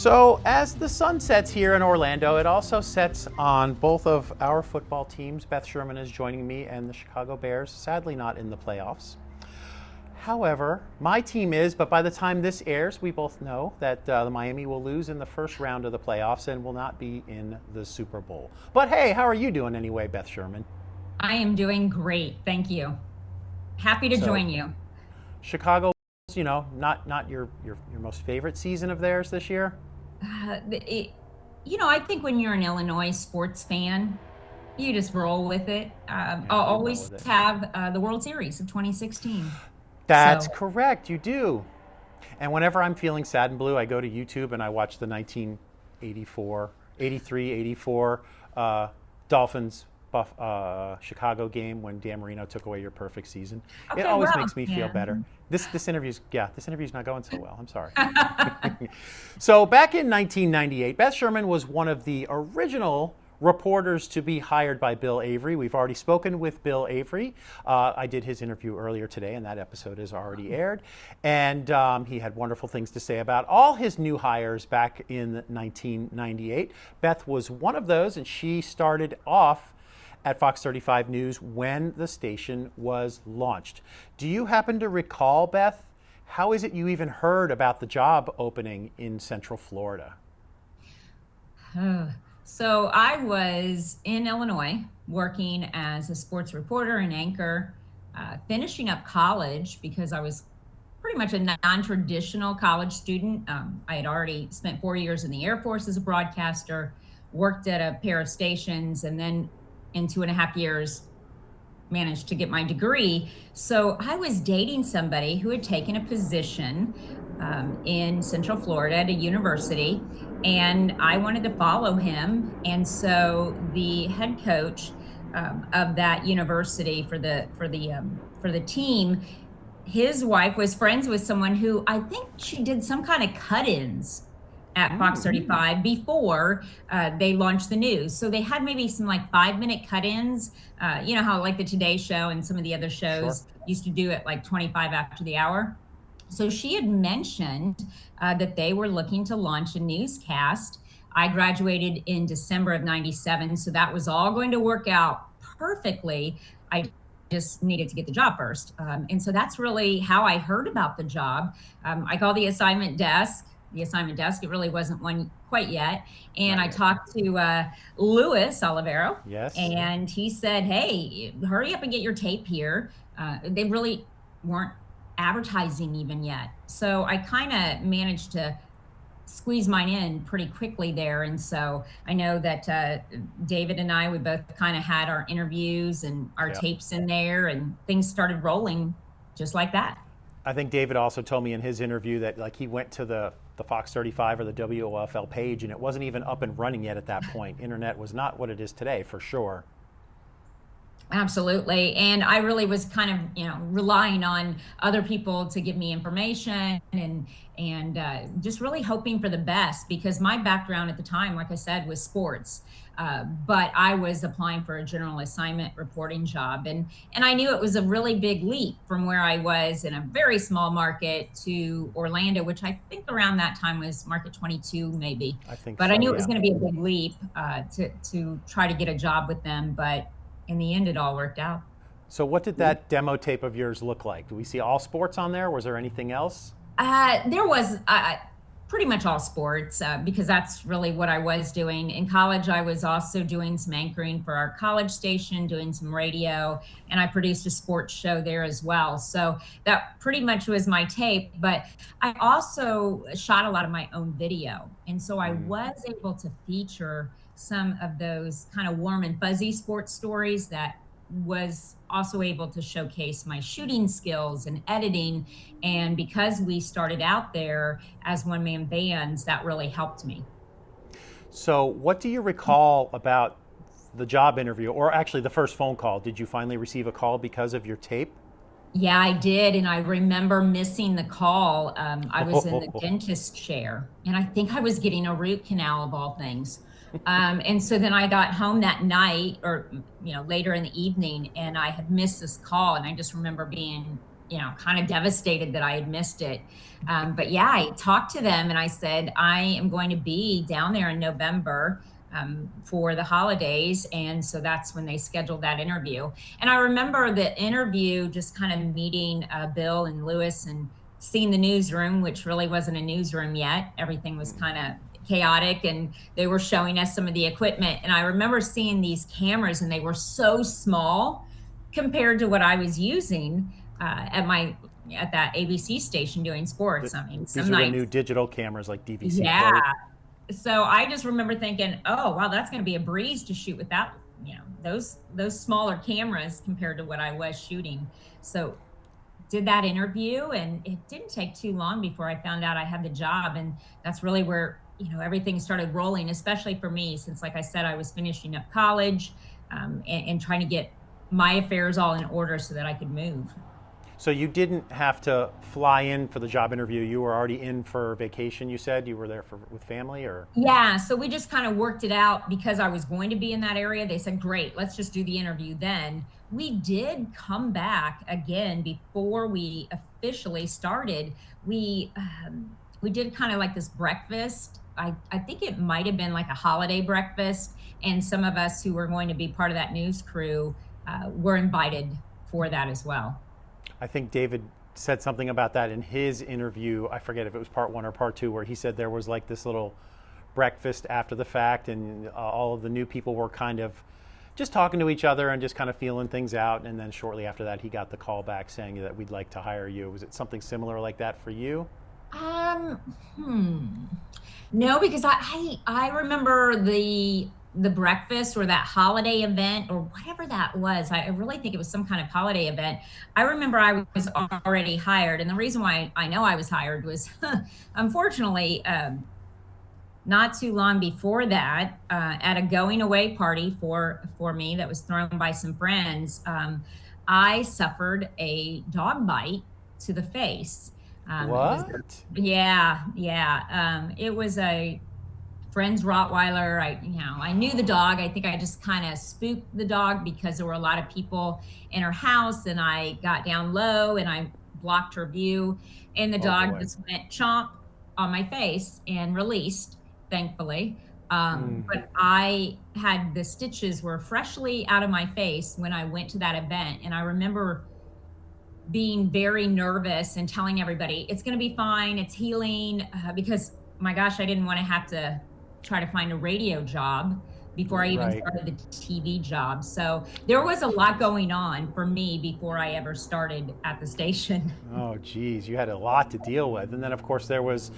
So as the sun sets here in Orlando, it also sets on both of our football teams. Beth Sherman is joining me, and the Chicago Bears, sadly not in the playoffs. However, my team is, but by the time this airs, we both know that the Miami will lose in the first round of the playoffs and will not be in the Super Bowl. But hey, how are you doing anyway, Beth Sherman? I am doing great. Thank you. Happy to So join you. Chicago, not your most favorite season of theirs this year. Uh, it, I think when you're an Illinois sports fan, you just roll with it. Yeah, I'll you roll always with it. have the World Series of 2016. That's So, correct, you do. And whenever I'm feeling sad and blue, I go to YouTube and I watch the 1984, 83, 84 Dolphins Chicago game when Dan Marino took away your perfect season. It okay, always well, makes me feel yeah. better. This interview's not going so well. I'm sorry. So back in 1998, Beth Sherman was one of the original reporters to be hired by Bill Avery. We've already spoken with Bill Avery. I did his interview earlier today, and that episode is already aired. And he had wonderful things to say about all his new hires back in 1998. Beth was one of those, and she started off at Fox 35 News when the station was launched. Do you happen to recall, Beth, how is it you even heard about the job opening in Central Florida? So I was in Illinois working as a sports reporter and anchor, finishing up college because I was pretty much a non-traditional college student. I had already spent 4 years in the Air Force as a broadcaster, worked at a pair of stations, and then in 2.5 years managed to get my degree. So I was dating somebody who had taken a position in Central Florida at a university, and I wanted to follow him. And so the head coach of that university for the team, his wife was friends with someone who I think she did some kind of cut-ins at Fox Mm. 35 before they launched the news. So they had maybe some like 5-minute cut-ins. You know how like the Today Show and some of the other Sure. shows used to do it like 25 after the hour. So she had mentioned that they were looking to launch a newscast. I graduated in December of 97, so that was all going to work out perfectly. I just needed to get the job first. And so that's really how I heard about the job. I called the assignment desk. It really wasn't one quite yet. And Not I yet. talked to Louis Olivero, Yes. and he said, hey, hurry up and get your tape here. They really weren't advertising even yet. So I kind of managed to squeeze mine in pretty quickly there. And so I know that David and I, we both kind of had our interviews and our Yeah. tapes in there, and things started rolling just like that. I think David also told me in his interview that like he went to the Fox 35 or the WOFL page and it wasn't even up and running yet at that point. Internet was not what it is today, for sure. Absolutely. And I really was kind of, relying on other people to give me information and just really hoping for the best because my background at the time, like I said, was sports. But I was applying for a general assignment reporting job. And I knew it was a really big leap from where I was in a very small market to Orlando, which I think around that time was market 22, maybe. I think But I so, knew it was yeah. going to be a big leap to try to get a job with them. But in the end, it all worked out. So what did that demo tape of yours look like? Do we see all sports on there? Was there anything else? There was pretty much all sports because that's really what I was doing. In college, I was also doing some anchoring for our college station, doing some radio, and I produced a sports show there as well. So that pretty much was my tape. But I also shot a lot of my own video. And so I Mm. was able to feature some of those kind of warm and fuzzy sports stories that was also able to showcase my shooting skills and editing. And because we started out there as one man bands, that really helped me. So what do you recall about the job interview or actually the first phone call? Did you finally receive a call because of your tape? Yeah, I did. And I remember missing the call. I was in the dentist chair and I think I was getting a root canal of all things. And so then I got home that night or, later in the evening and I had missed this call. And I just remember being kind of devastated that I had missed it. But yeah, I talked to them and I said, I am going to be down there in November for the holidays. And so that's when they scheduled that interview. And I remember the interview, just kind of meeting Bill and Lewis and seeing the newsroom, which really wasn't a newsroom yet. Everything was kind of chaotic, and they were showing us some of the equipment. And I remember seeing these cameras, and they were so small compared to what I was using at that ABC station doing sports. I mean, These are the new digital cameras like DVC. Yeah. So I just remember thinking, oh, wow, that's going to be a breeze to shoot with that, those smaller cameras compared to what I was shooting. So did that interview, and it didn't take too long before I found out I had the job. And that's really where, everything started rolling, especially for me, since, like I said, I was finishing up college and trying to get my affairs all in order so that I could move. So you didn't have to fly in for the job interview. You were already in for vacation, you said? You were there with family, or? Yeah, so we just kind of worked it out because I was going to be in that area. They said, great, let's just do the interview then. We did come back again before we officially started. We did kind of like this breakfast. I think it might have been like a holiday breakfast. And some of us who were going to be part of that news crew were invited for that as well. I think David said something about that in his interview. I forget if it was part 1 or part 2, where he said there was like this little breakfast after the fact, and all of the new people were kind of just talking to each other and just kind of feeling things out. And then shortly after that, he got the call back saying that we'd like to hire you. Was it something similar like that for you? No, because I remember the breakfast or that holiday event or whatever that was. I really think it was some kind of holiday event. I remember I was already hired. And the reason why I know I was hired was unfortunately, not too long before that, at a going away party for me that was thrown by some friends, I suffered a dog bite to the face. What? It was a friend's Rottweiler. I knew the dog. I think I just kind of spooked the dog because there were a lot of people in her house, and I got down low and I blocked her view, and the dog just went chomp on my face and released, thankfully. But I had the stitches were freshly out of my face when I went to that event. And I remember being very nervous and telling everybody it's going to be fine, it's healing, because my gosh, I didn't want to have to try to find a radio job before I even started the TV job. So there was a lot going on for me before I ever started at the station. Oh, geez, you had a lot to deal with. And then, of course, there was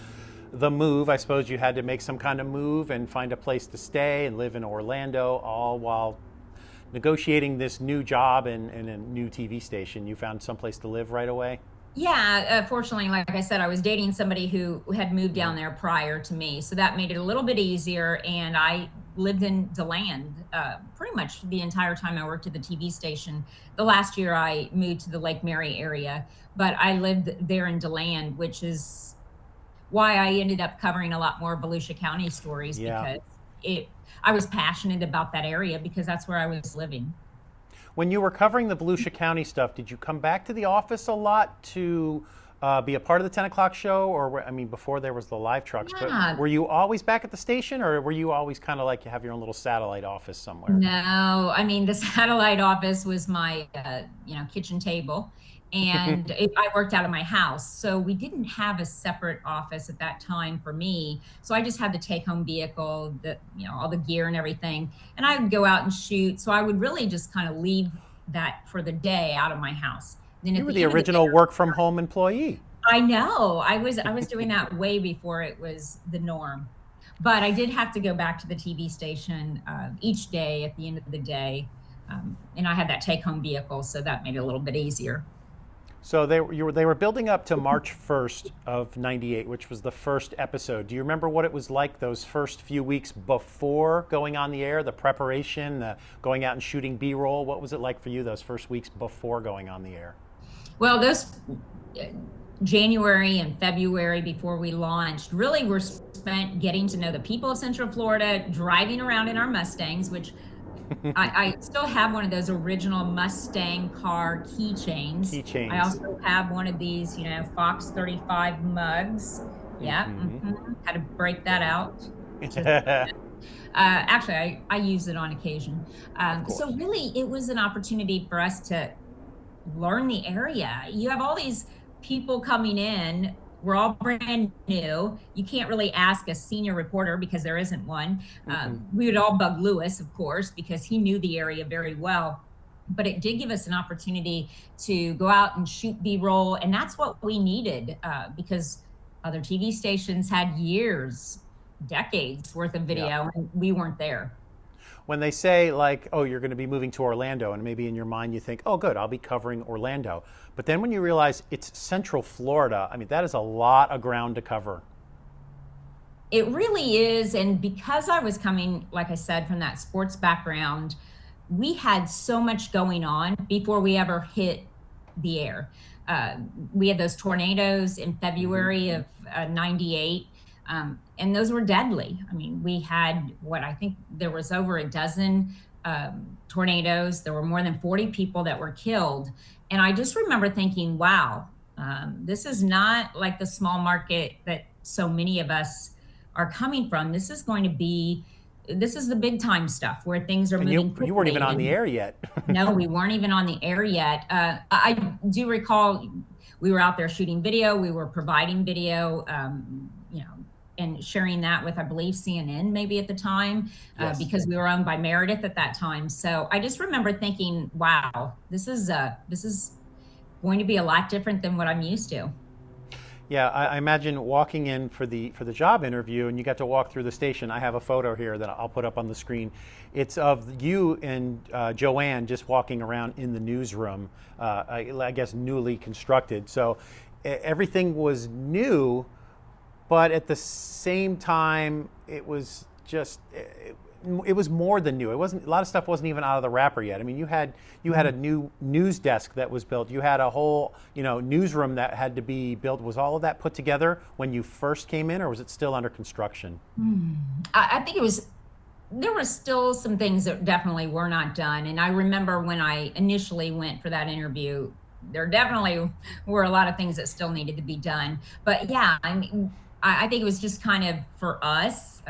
the move. I suppose you had to make some kind of move and find a place to stay and live in Orlando, all while negotiating this new job in a new TV station. You found someplace to live right away? Yeah, fortunately, like I said, I was dating somebody who had moved down there prior to me. So that made it a little bit easier. And I lived in DeLand pretty much the entire time I worked at the TV station. The last year I moved to the Lake Mary area, but I lived there in DeLand, which is why I ended up covering a lot more Volusia County stories, because I was passionate about that area because that's where I was living. When you were covering the Volusia County stuff, did you come back to the office a lot to be a part of the 10 o'clock show? Or, before there was the live trucks, but were you always back at the station, or were you always kind of like you have your own little satellite office somewhere? No, the satellite office was my, kitchen table. And I worked out of my house. So we didn't have a separate office at that time for me. So I just had the take home vehicle, all the gear and everything. And I would go out and shoot. So I would really just kind of leave that for the day out of my house. Then you were the original work from home employee. I know. I was doing that way before it was the norm. But I did have to go back to the TV station each day at the end of the day. And I had that take home vehicle. So that made it a little bit easier. So they were building up to March 1st of 98, which was the first episode. Do you remember what it was like those first few weeks before going on the air, the preparation, the going out and shooting B-roll? What was it like for you those first weeks before going on the air? Well, those January and February before we launched really were spent getting to know the people of Central Florida, driving around in our Mustangs, which I still have one of those original Mustang car keychains. I Keychains. also have one of these, Fox 35 mugs. Yeah, had to break that out. Just actually, I use it on occasion. Of So course. really, it was an opportunity for us to learn the area. You have all these people coming in. We're all brand new. You can't really ask a senior reporter because there isn't one. We would all bug Lewis, of course, because he knew the area very well. But it did give us an opportunity to go out and shoot B-roll, and that's what we needed because other TV stations had years, decades worth of Yeah. video, and we weren't there. When they say, like, oh, you're going to be moving to Orlando, and maybe in your mind you think, oh, good, I'll be covering Orlando. But then when you realize it's Central Florida, I mean, that is a lot of ground to cover. It really is. And because I was coming, like I said, from that sports background, we had so much going on before we ever hit the air. Uh, we had those tornadoes in February of '98, and those were deadly. I mean, we had what I think there was over a dozen tornadoes. There were more than 40 people that were killed. And I just remember thinking, wow, this is not like the small market that so many of us are coming from. This is the big time stuff where things are And moving you weren't even quickly. on the And air yet. no, we weren't even on the air yet. I do recall we were out there shooting video. We were providing video, and sharing that with, I believe, CNN maybe at the time, Yes. because we were owned by Meredith at that time. So I just remember thinking, wow, this is going to be a lot different than what I'm used to. Yeah, I imagine walking in for the job interview, and you got to walk through the station. I have a photo here that I'll put up on the screen. It's of you and Joanne just walking around in the newsroom. I guess newly constructed. So everything was new, but at the same time, it was just. It was more than new. It wasn't, a lot of stuff wasn't even out of the wrapper yet. I mean, you had a new news desk that was built. You had a whole newsroom that had to be built. Was all of that put together when you first came in, or was it still under construction? I think there were still some things that definitely were not done. And I remember when I initially went for that interview, there definitely were a lot of things that still needed to be done. But yeah, I mean, I think it was just kind of for us,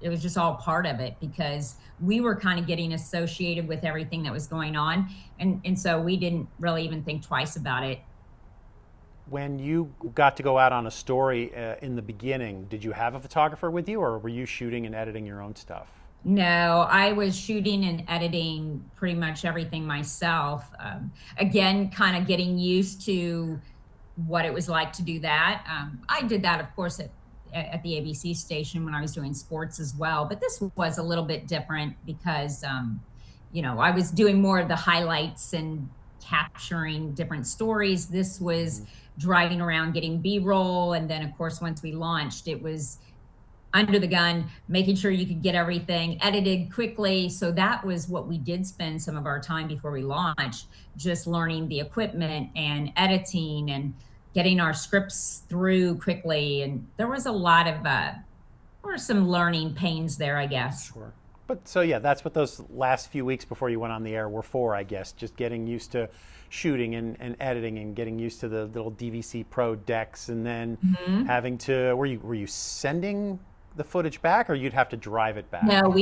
it was just all part of it because we were kind of getting associated with everything that was going on. And so we didn't really even think twice about it. When you got to go out on a story in the beginning, did you have a photographer with you, or were you shooting and editing your own stuff? No, I was shooting and editing pretty much everything myself. Again, kind of getting used to what it was like to do that. I did that, of course, at the ABC station when I was doing sports as well. But this was a little bit different because, I was doing more of the highlights and capturing different stories. This was driving around getting B-roll. And then, of course, once we launched, it was under the gun, making sure you could get everything edited quickly. So that was what we did spend some of our time before we launched, just learning the equipment and editing and getting our scripts through quickly. And there was a lot of, there were some learning pains there, I guess. Sure. But so yeah, that's what those last few weeks before you went on the air were for, I guess. Just getting used to shooting and editing and getting used to the little DVC Pro decks, and then having to. Were you sending the footage back, or you'd have to drive it back? No,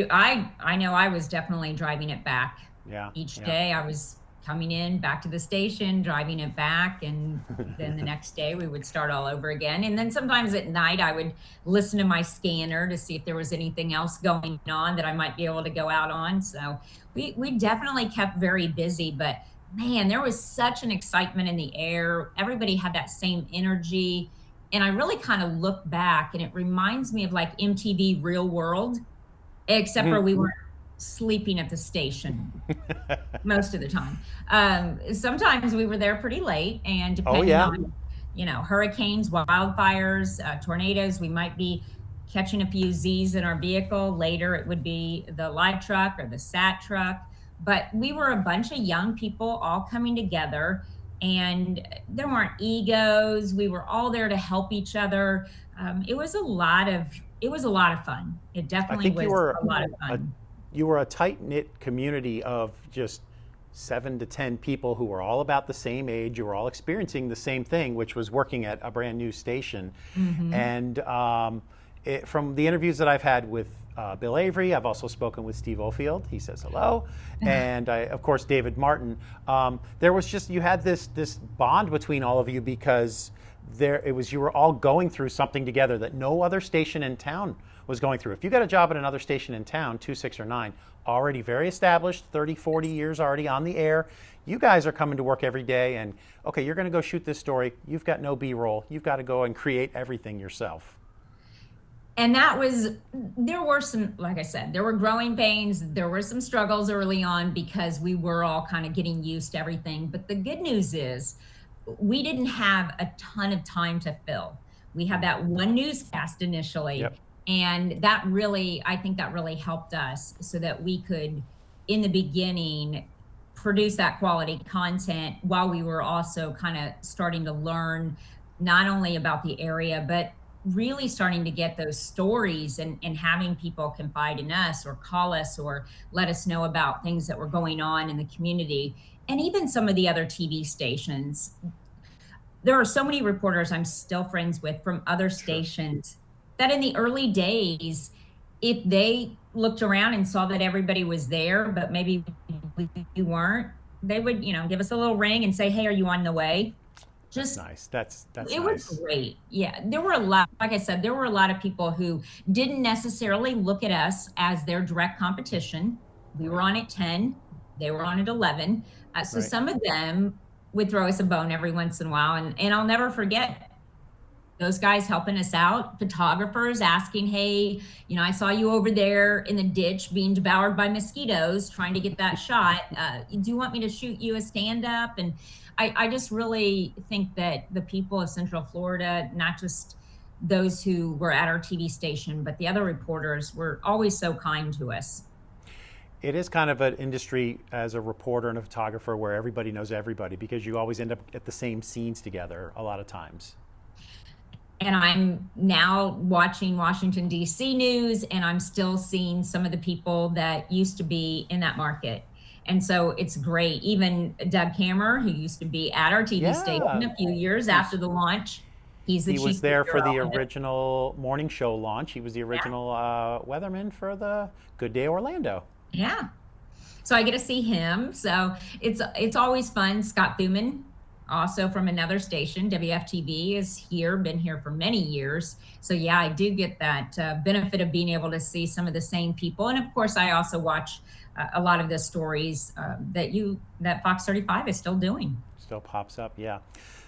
I know I was definitely driving it back. Yeah. Each Yeah. day I was coming in back to the station, driving it back, and then the next day we would start all over again. And then sometimes at night I would listen to my scanner to see if there was anything else going on that I might be able to go out on. So we definitely kept very busy, but man, there was such an excitement in the air. Everybody had that same energy. And I really kind of look back and it reminds me of like MTV Real World, except for we weren't sleeping at the station most of the time. Sometimes we were there pretty late, and Oh depending yeah. on, hurricanes, wildfires, tornadoes, we might be catching a few Z's in our vehicle. Later, it would be the live truck or the sat truck. But we were a bunch of young people all coming together, and there weren't egos. We were all there to help each other. It was a lot of fun. It I definitely think was you were a lot of a fun. you were a tight-knit community of just 7 to 10 people who were all about the same age. You were all experiencing the same thing, which was working at a brand new station. And from the interviews that I've had with Bill Avery, I've also spoken with Steve Ofield. He says hello, and of course David Martin. There was just, you had this bond between all of you because you were all going through something together that no other station in town was going through. If you got a job at another station in town, 2, 6, or 9, already very established, 30, 40 years already on the air, you guys are coming to work every day and, okay, you're going to go shoot this story. You've got no B-roll. You've got to go and create everything yourself. And there were some, like I said, there were growing pains. There were some struggles early on because we were all kind of getting used to everything. But the good news is we didn't have a ton of time to fill. We had that one newscast initially. Yep. And I think that really helped us so that we could, in the beginning, produce that quality content while we were also kind of starting to learn not only about the area, but really starting to get those stories and having people confide in us or call us or let us know about things that were going on in the community. And even some of the other TV stations. There are so many reporters I'm still friends with from other stations that in the early days, if they looked around and saw that everybody was there, but maybe we weren't, they would, give us a little ring and say, hey, are you on the way? That's nice. That's it nice. was great. Yeah. There were a lot, like I said, there were a lot of people who didn't necessarily look at us as their direct competition. We were on at 10, they were on at 11. So some of them would throw us a bone every once in a while. And I'll never forget those guys helping us out, photographers asking, hey, I saw you over there in the ditch being devoured by mosquitoes, trying to get that shot. Do you want me to shoot you a stand-up? And I just really think that the people of Central Florida, not just those who were at our TV station, but the other reporters were always so kind to us. It is kind of an industry as a reporter and a photographer where everybody knows everybody because you always end up at the same scenes together a lot of times. And I'm now watching Washington, D.C. news, and I'm still seeing some of the people that used to be in that market. And so it's great. Even Doug Kammer, who used to be at our TV station a few years after the launch, he was there for the original morning show launch. He was the original weatherman for the Good Day Orlando. Yeah. So I get to see him. So it's always fun. Scott Thuman, also from another station, WFTV, is here, been here for many years. So yeah, I do get that benefit of being able to see some of the same people. And of course, I also watch a lot of the stories that Fox 35 is still doing. Still pops up, yeah.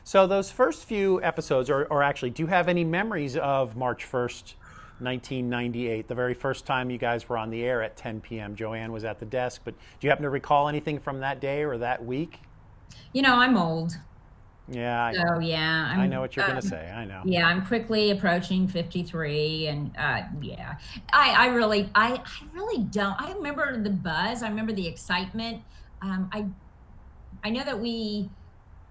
So those first few episodes, or actually, do you have any memories of March 1st, 1998, the very first time you guys were on the air at 10 p.m.? Joanne was at the desk, but do you happen to recall anything from that day or that week? I'm old. Yeah. I know what you're going to say. I know. Yeah, I'm quickly approaching 53, and I really don't. I remember the buzz. I remember the excitement. I know that we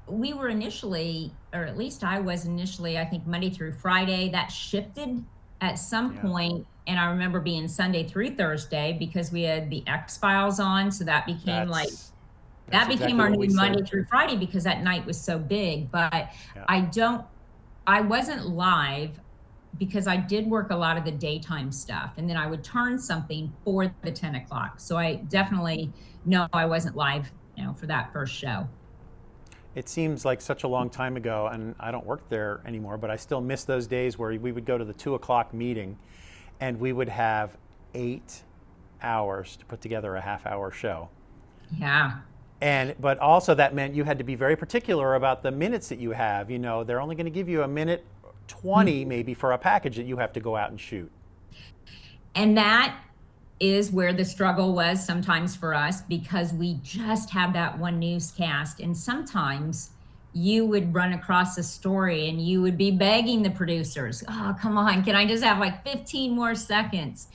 were initially, or at least I was initially, I think Monday through Friday. That shifted at some point, and I remember being Sunday through Thursday because we had the X-Files on, so that became That became our new Monday through Friday because that night was so big. But I wasn't live because I did work a lot of the daytime stuff, and then I would turn something for the 10 o'clock. So I definitely know I wasn't live, for that first show. It seems like such a long time ago, and I don't work there anymore, but I still miss those days where we would go to the 2 o'clock meeting and we would have 8 hours to put together a half-hour show. Yeah. But also that meant you had to be very particular about the minutes that you have. They're only going to give you a minute 20 maybe for a package that you have to go out and shoot. And that is where the struggle was sometimes for us because we just have that one newscast. And sometimes you would run across a story and you would be begging the producers, oh, come on, can I just have like 15 more seconds?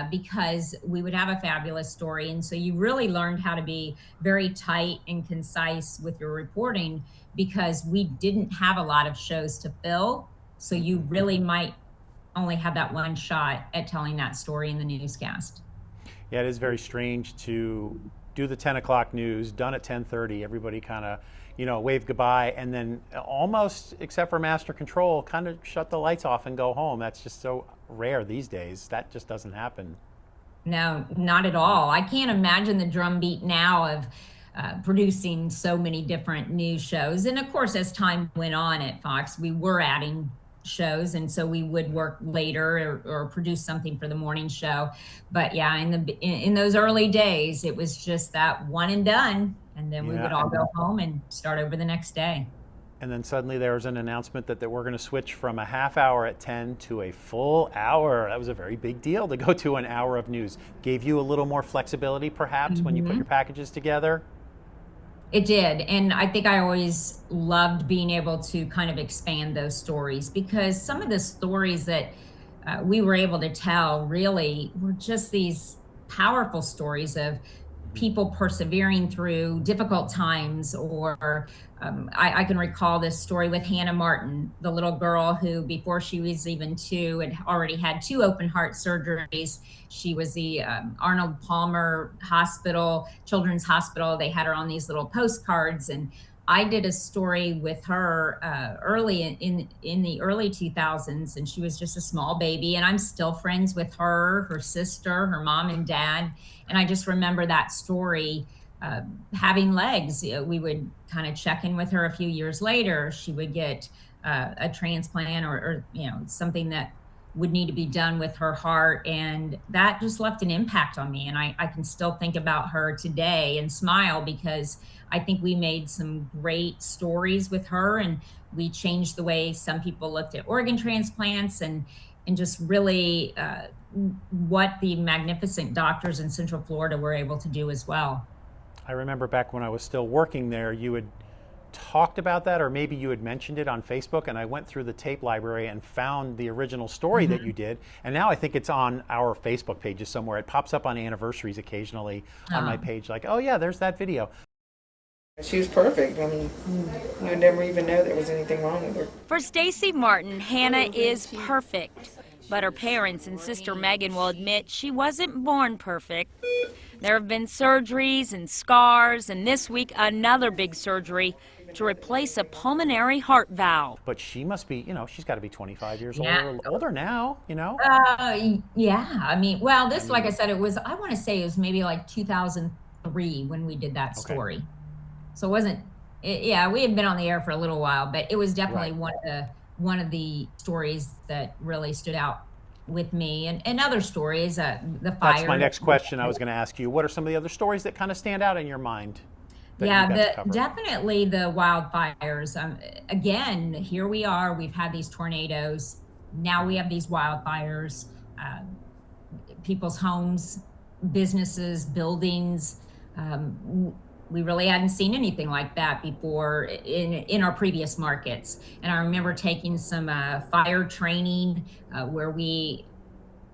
Because we would have a fabulous story. And so you really learned how to be very tight and concise with your reporting because we didn't have a lot of shows to fill. So you really might only have that one shot at telling that story in the newscast. Yeah, it is very strange to do the 10 o'clock news, done at 10:30. Everybody kind of, wave goodbye, and then almost, except for Master Control, kind of shut the lights off and go home. That's just so rare these days. That just doesn't happen. No, not at all. I can't imagine the drumbeat now of producing so many different news shows. And of course, as time went on at Fox, we were adding shows, and so we would work later or produce something for the morning show. But yeah, in those early days, it was just that one and done, and then we Yeah, would all go home and start over the next day. and then suddenly there was an announcement that we're going to switch from a half hour at 10 to a full hour. That was a very big deal to go to an hour of news. Gave you a little more flexibility, perhaps, when you put your packages together? It did. And I think I always loved being able to kind of expand those stories, because some of the stories that we were able to tell really were just these powerful stories of people persevering through difficult times. Or I can recall this story with Hannah Martin, the little girl who, before she was even 2, had already had 2 open heart surgeries. She was the Arnold Palmer Hospital, Children's Hospital. They had her on these little postcards, and I did a story with her early in the early 2000s, and she was just a small baby. And I'm still friends with her sister, her mom and dad. And I just remember that story having legs. We would kind of check in with her a few years later. She would get a transplant or something that would need to be done with her heart. And that just left an impact on me. And I can still think about her today and smile, because I think we made some great stories with her, and we changed the way some people looked at organ transplants, and just really what the magnificent doctors in Central Florida were able to do as well. I remember back when I was still working there, you had talked about that, or maybe you had mentioned it on Facebook, and I went through the tape library and found the original story that you did. And now I think it's on our Facebook pages somewhere. It pops up on anniversaries occasionally on my page, like, oh yeah, there's that video. She was perfect. I mean, you would never even know there was anything wrong with her. For Stacy Martin, Hannah is perfect. But her parents and sister Megan will admit she wasn't born perfect. There have been surgeries and scars, and this week another big surgery to replace a pulmonary heart valve. But she must be, she's got to be 25 years Yeah. older now, Yeah. I mean, well, this, like I said, I want to say it was maybe like 2003 when we did that story. Okay. So it wasn't, yeah, we had been on the air for a little while, but it was definitely one of the stories that really stood out with me, and other stories, the fire. That's my next question I was going to ask you. What are some of the other stories that kind of stand out in your mind? Yeah, definitely the wildfires. Again, here we are. We've had these tornadoes. Now we have these wildfires. People's homes, businesses, buildings. We really hadn't seen anything like that before in our previous markets. And I remember taking some fire training where we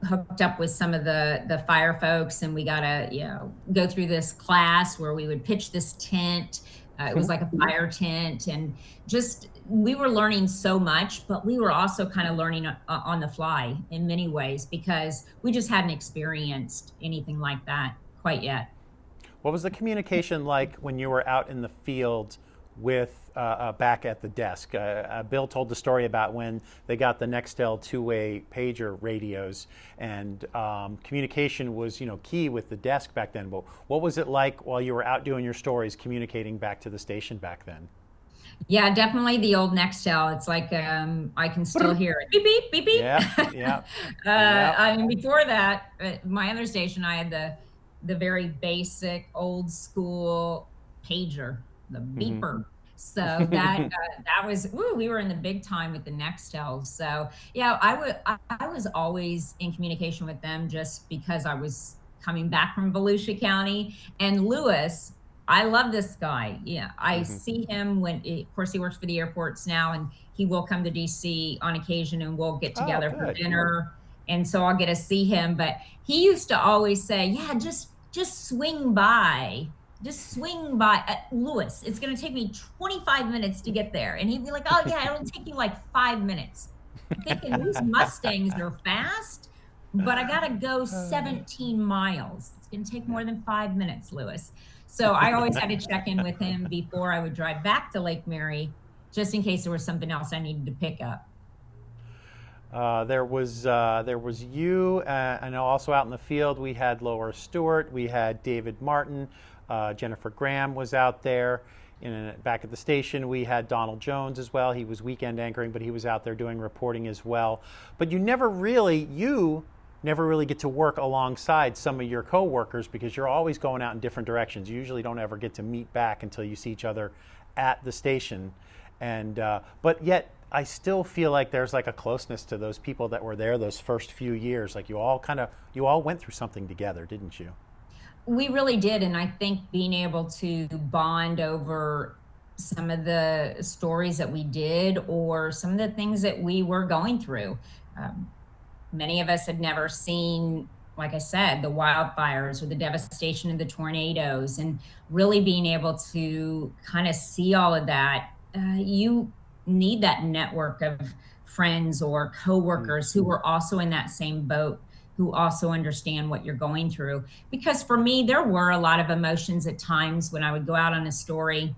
hooked up with some of the fire folks, and we got to go through this class where we would pitch this tent. It was like a fire tent, and just we were learning so much, but we were also kind of learning on the fly in many ways, because we just hadn't experienced anything like that quite yet. What was the communication like when you were out in the field with back at the desk? Bill told the story about when they got the Nextel two-way pager radios, and communication was key with the desk back then. But what was it like while you were out doing your stories, communicating back to the station back then? Yeah, definitely the old Nextel. It's like I can still hear it. Beep, beep, beep, beep. Yeah. I mean, before that, my other station, I had the very basic old school pager, the beeper. So that was, we were in the big time with the Nextel. So yeah, I was always in communication with them, just because I was coming back from Volusia County. And Lewis, I love this guy. Yeah, I see him of course he works for the airports now, and he will come to DC on occasion, and we'll get together for dinner. And so I'll get to see him. But he used to always say, yeah, just swing by. Just swing by. Lewis, it's going to take me 25 minutes to get there. And he'd be like, oh, yeah, it'll take you like 5 minutes. I'm thinking, these Mustangs are fast. but I got to go 17 miles. It's going to take more than 5 minutes, Lewis. So I always had to check in with him before I would drive back to Lake Mary, just in case there was something else I needed to pick up. There was you, and also out in the field we had Laura Stewart, we had David Martin, Jennifer Graham was out there. Back at the station we had Donald Jones as well. He was weekend anchoring, but he was out there doing reporting as well. But you never really get to work alongside some of your coworkers because you're always going out in different directions. You usually don't ever get to meet back until you see each other at the station, but yet I still feel like there's like a closeness to those people that were there those first few years. Like you all went through something together, didn't you? We really did. And I think being able to bond over some of the stories that we did or some of the things that we were going through. Many of us had never seen, like I said, the wildfires or the devastation of the tornadoes, and really being able to kind of see all of that. You need that network of friends or coworkers who were also in that same boat, who also understand what you're going through. Because for me, there were a lot of emotions at times when I would go out on a story.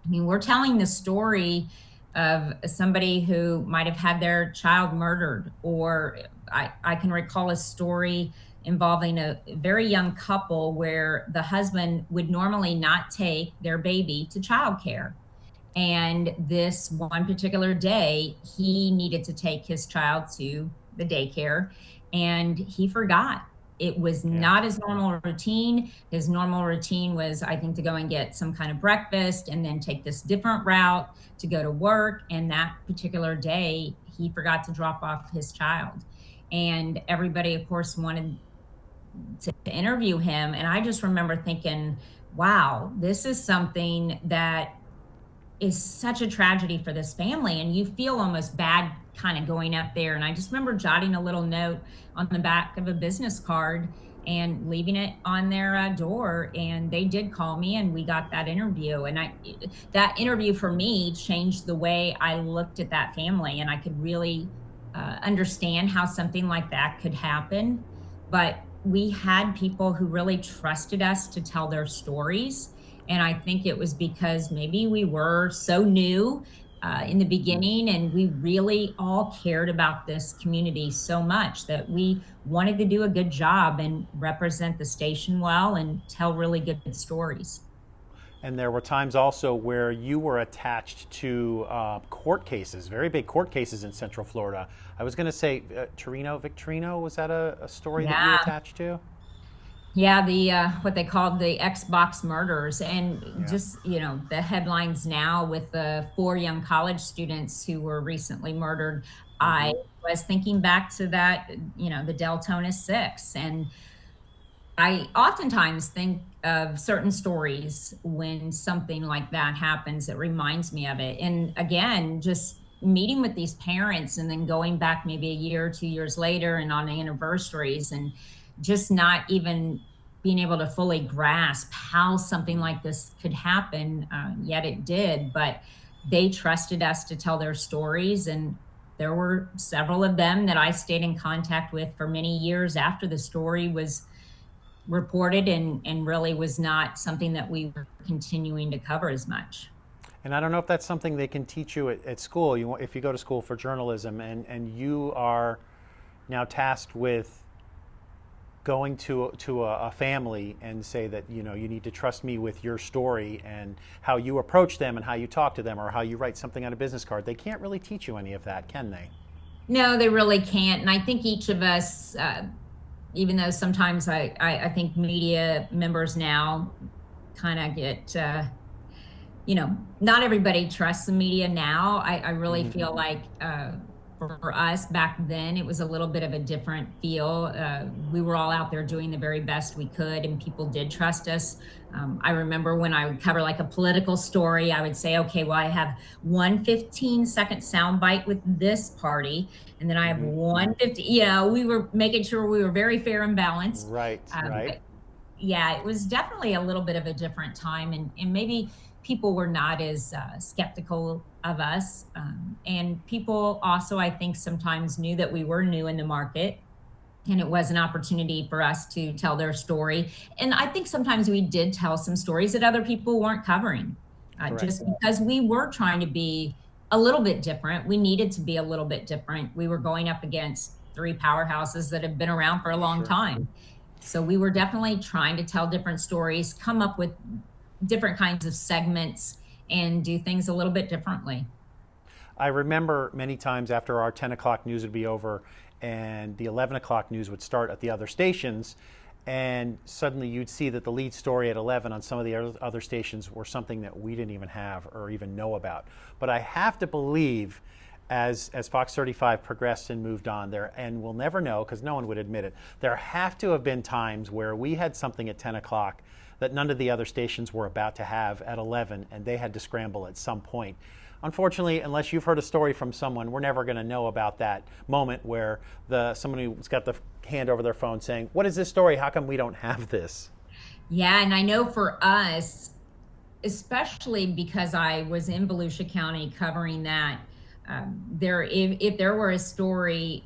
I mean, we're telling the story of somebody who might have had their child murdered, or I can recall a story involving a very young couple where the husband would normally not take their baby to childcare. And this one particular day, he needed to take his child to the daycare, and he forgot. It was not his normal routine. His normal routine was, I think, to go and get some kind of breakfast and then take this different route to go to work. And that particular day, he forgot to drop off his child. And everybody, of course, wanted to interview him. And I just remember thinking, wow, this is something that is such a tragedy for this family. And you feel almost bad kind of going up there. And I just remember jotting a little note on the back of a business card and leaving it on their door. And they did call me and we got that interview. And that interview for me changed the way I looked at that family. And I could really understand how something like that could happen. But we had people who really trusted us to tell their stories. And I think it was because maybe we were so new in the beginning, and we really all cared about this community so much that we wanted to do a good job and represent the station well and tell really good stories. And there were times also where you were attached to court cases, very big court cases in Central Florida. I was going to say Victorino, was that a story that you were attached to? Yeah, the what they called the Xbox murders, and just the headlines now with the 4 young college students who were recently murdered. I was thinking back to that, the Deltona 6, and I oftentimes think of certain stories when something like that happens. It reminds me of it, and again, just meeting with these parents, and then going back maybe a year or 2 years later, and on anniversaries, and just not even being able to fully grasp how something like this could happen, yet it did. But they trusted us to tell their stories, and there were several of them that I stayed in contact with for many years after the story was reported, and really was not something that we were continuing to cover as much. And I don't know if that's something they can teach you at school. If you go to school for journalism, and you are now tasked with going to a family and say that you need to trust me with your story and how you approach them and how you talk to them or how you write something on a business card. They can't really teach you any of that, can they? No, they really can't. And I think each of us, even though sometimes I think media members now kind of get, not everybody trusts the media now. I really feel like for us back then, it was a little bit of a different feel. We were all out there doing the very best we could, and people did trust us. I remember when I would cover like a political story, I would say, okay, well, I have one 15-second soundbite with this party, and then I have one 50, we were making sure we were very fair and balanced. Right. Yeah, it was definitely a little bit of a different time, and maybe people were not as skeptical of us. And people also, I think, sometimes knew that we were new in the market. and it was an opportunity for us to tell their story. And I think sometimes we did tell some stories that other people weren't covering, just because we were trying to be a little bit different. We needed to be a little bit different. We were going up against three powerhouses that have been around for a long time. So we were definitely trying to tell different stories, come up with different kinds of segments, and do things a little bit differently. I remember many times after our 10 o'clock news would be over and the 11 o'clock news would start at the other stations, and suddenly you'd see that the lead story at 11 on some of the other stations were something that we didn't even have or even know about. But I have to believe as Fox 35 progressed and moved on there, and we'll never know because no one would admit it, there have to have been times where we had something at 10 o'clock that none of the other stations were about to have at 11, and they had to scramble at some point. Unfortunately, unless you've heard a story from someone, we're never going to know about that moment where somebody who's got the hand over their phone saying, "What is this story? How come we don't have this?" Yeah, and I know for us, especially because I was in Volusia County covering that, if there were a story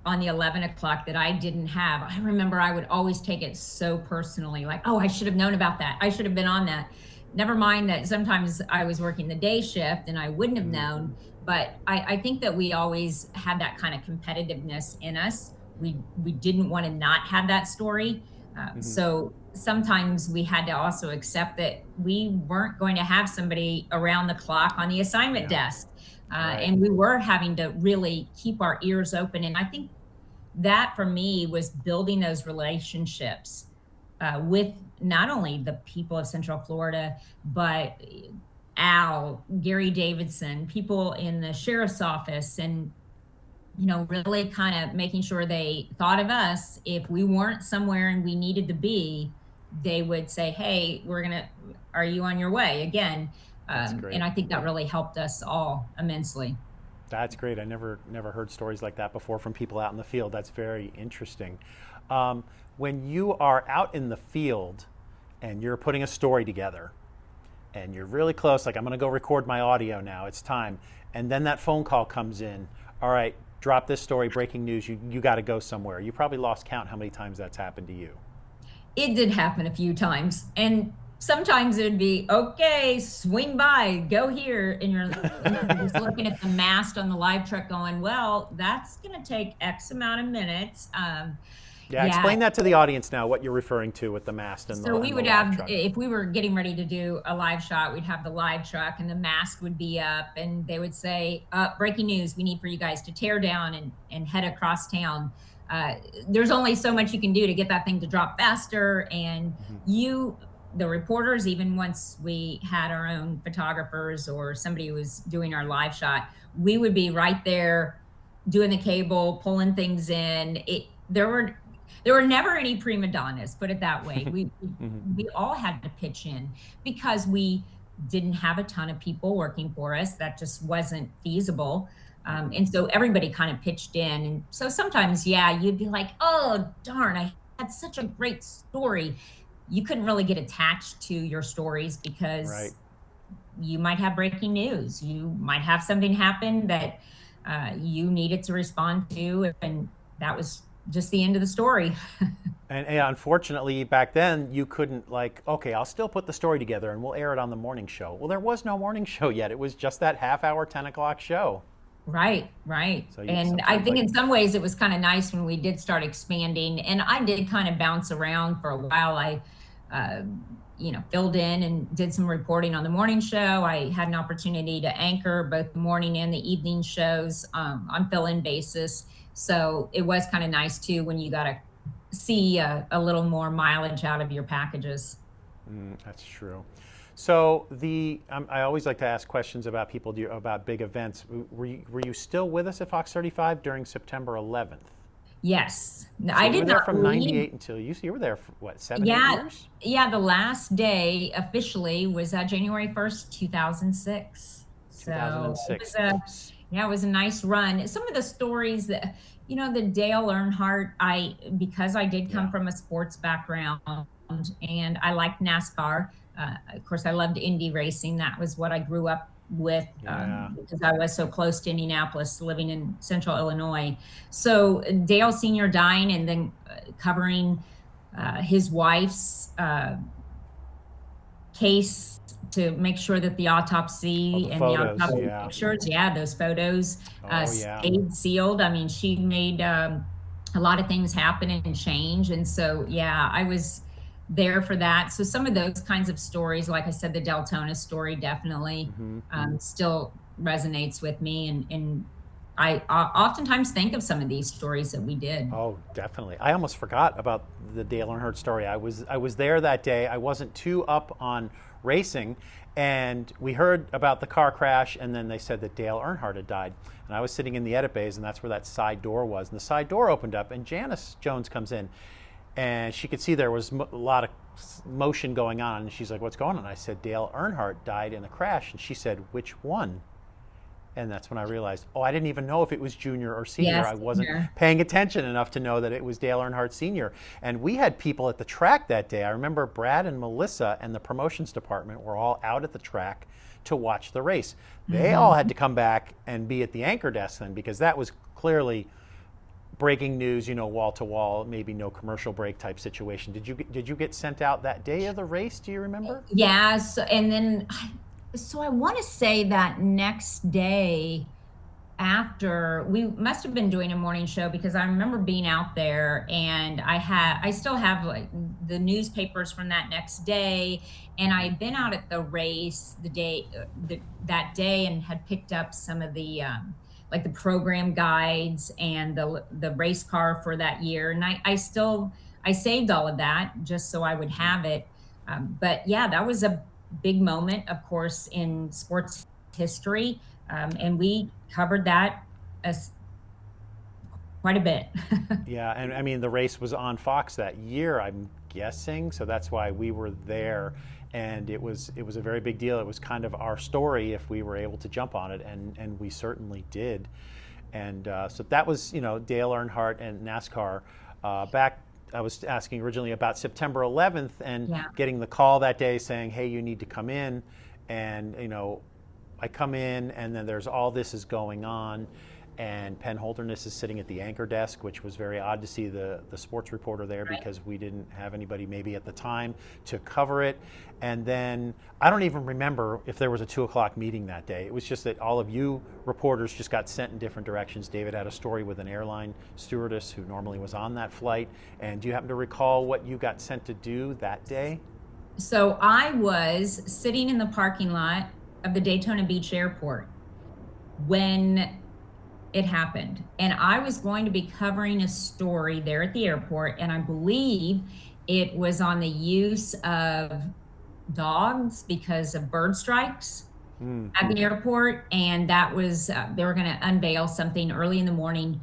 on the 11 o'clock that I didn't have, I remember I would always take it so personally, like, oh, I should have known about that. I should have been on that. Never mind that sometimes I was working the day shift and I wouldn't have known, but I think that we always had that kind of competitiveness in us. We didn't want to not have that story. So sometimes we had to also accept that we weren't going to have somebody around the clock on the assignment desk. And we were having to really keep our ears open. And I think that for me was building those relationships with not only the people of Central Florida, but Al, Gary Davidson, people in the sheriff's office, and really kind of making sure they thought of us. If we weren't somewhere and we needed to be, they would say, "Hey, are you on your way?" Again. And I think that really helped us all immensely. That's great. I never heard stories like that before from people out in the field. That's very interesting. When you are out in the field and you're putting a story together and you're really close, like, I'm going to go record my audio now, it's time. And then that phone call comes in. All right, drop this story, breaking news, you got to go somewhere. You probably lost count how many times that's happened to you. It did happen a few times. And sometimes it would be, okay, swing by, go here. And you're just looking at the mast on the live truck going, well, that's going to take X amount of minutes. Explain that to the audience now, what you're referring to with the mast and the live truck. So we would have, if we were getting ready to do a live shot, we'd have the live truck and the mast would be up and they would say, breaking news, we need for you guys to tear down and head across town. There's only so much you can do to get that thing to drop faster. And the reporters, even once we had our own photographers or somebody who was doing our live shot, we would be right there doing the cable, pulling things in. There were never any prima donnas, put it that way. We all had to pitch in because we didn't have a ton of people working for us. That just wasn't feasible. And so everybody kind of pitched in. And so sometimes, you'd be like, oh, darn, I had such a great story. You couldn't really get attached to your stories because you might have breaking news. You might have something happen that you needed to respond to, and that was just the end of the story. And unfortunately, back then, you couldn't okay, I'll still put the story together and we'll air it on the morning show. Well, there was no morning show yet. It was just that half-hour, 10 o'clock show. Right. So and I think in some ways it was kind of nice when we did start expanding. And I did kind of bounce around for a while. I filled in and did some reporting on the morning show. I had an opportunity to anchor both the morning and the evening shows on fill-in basis. So it was kind of nice too when you got to see a little more mileage out of your packages. That's true. So I always like to ask questions about people about big events. Were you still with us at Fox 35 during September 11th? Yes. So I did not. You were there from 98 until you were there for what, 7 8 years? Yeah, the last day officially was January 1st, 2006. 2006. So it was a nice run. Some of the stories that, the Dale Earnhardt, because I did come from a sports background and I liked NASCAR. Of course, I loved Indy racing. That was what I grew up with Yeah. because I was so close to Indianapolis, living in central Illinois. So Dale Sr. dying and then covering his wife's case to make sure that the Oh, autopsy the and the photos. autopsy Yeah. pictures, yeah, those photos Oh, yeah. stayed sealed. I mean, she made a lot of things happen and change. And so, yeah, I was there for that. So some of those kinds of stories, like I said, the Deltona story definitely still resonates with me. And I oftentimes think of some of these stories that we did. Oh, definitely. I almost forgot about the Dale Earnhardt story. I was there that day. I wasn't too up on racing, and we heard about the car crash, and then they said that Dale Earnhardt had died. And I was sitting in the edit bays, and that's where that side door was. And the side door opened up, and Janice Jones comes in, and she could see there was a lot of motion going on. And she's like, "What's going on?" I said, "Dale Earnhardt died in the crash." And she said, "Which one?" And that's when I realized, oh, I didn't even know if it was junior or senior. Yes, I wasn't senior. paying attention enough to know that it was Dale Earnhardt Sr. And we had people at the track that day. I remember Brad and Melissa and the promotions department were all out at the track to watch the race. They all had to come back and be at the anchor desk then, because that was clearly breaking news, wall to wall, maybe no commercial break type situation. Did you get sent out that day of the race? Do you remember? Yes. And then, so I want to say that next day after, we must have been doing a morning show, because I remember being out there, and I still have like the newspapers from that next day. And I had been out at the race that day and had picked up some of the, like the program guides and the race car for that year. And I saved all of that just so I would have it. But yeah, that was a big moment, of course, in sports history. And we covered that as quite a bit. Yeah, and I mean, the race was on Fox that year, I'm guessing, so that's why we were there. And it was a very big deal. It was kind of our story if we were able to jump on it, and we certainly did. And so that was, Dale Earnhardt and NASCAR. Back, I was asking originally about September 11th and getting the call that day saying, hey, you need to come in. And, I come in, and then there's all this is going on. And Penn Holderness is sitting at the anchor desk, which was very odd to see the sports reporter there, because we didn't have anybody maybe at the time to cover it. And then I don't even remember if there was a 2:00 meeting that day. It was just that all of you reporters just got sent in different directions. David had a story with an airline stewardess who normally was on that flight. And do you happen to recall what you got sent to do that day? So I was sitting in the parking lot of the Daytona Beach Airport when it happened. And I was going to be covering a story there at the airport. And I believe it was on the use of dogs because of bird strikes at the airport. And that was, they were going to unveil something early in the morning.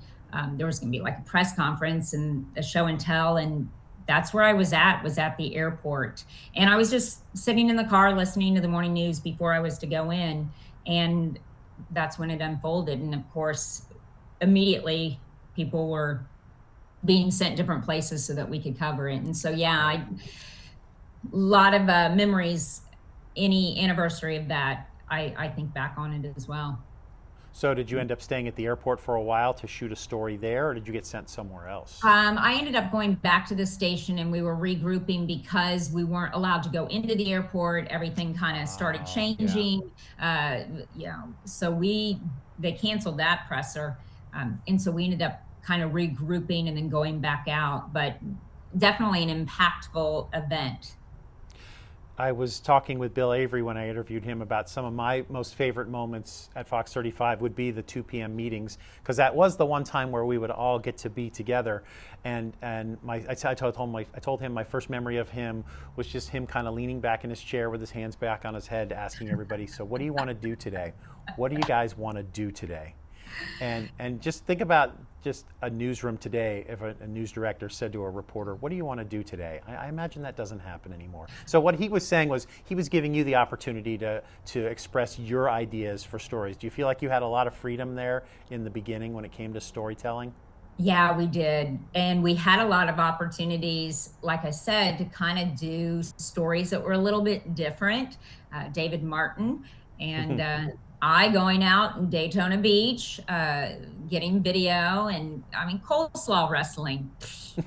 There was going to be like a press conference and a show and tell. And that's where I was at the airport. And I was just sitting in the car listening to the morning news before I was to go in. And that's when it unfolded. And of course, immediately people were being sent different places so that we could cover it. And so, yeah, a lot of memories, any anniversary of that, I think back on it as well. So did you end up staying at the airport for a while to shoot a story there, or did you get sent somewhere else? I ended up going back to the station, and we were regrouping because we weren't allowed to go into the airport. Everything kind of started changing. So they canceled that presser. And so we ended up kind of regrouping and then going back out, but definitely an impactful event. I was talking with Bill Avery when I interviewed him about some of my most favorite moments at Fox 35 would be the 2 p.m. meetings, because that was the one time where we would all get to be together. And I told him my first memory of him was just him kind of leaning back in his chair with his hands back on his head, asking everybody, so what do you want to do today? What do you guys want to do today? And just think about just a newsroom today. If a news director said to a reporter, what do you want to do today? I imagine that doesn't happen anymore. So what he was saying was he was giving you the opportunity to express your ideas for stories. Do you feel like you had a lot of freedom there in the beginning when it came to storytelling? Yeah, we did. And we had a lot of opportunities, like I said, to kind of do stories that were a little bit different. David Martin and I going out in Daytona Beach, getting video, and I mean, coleslaw wrestling.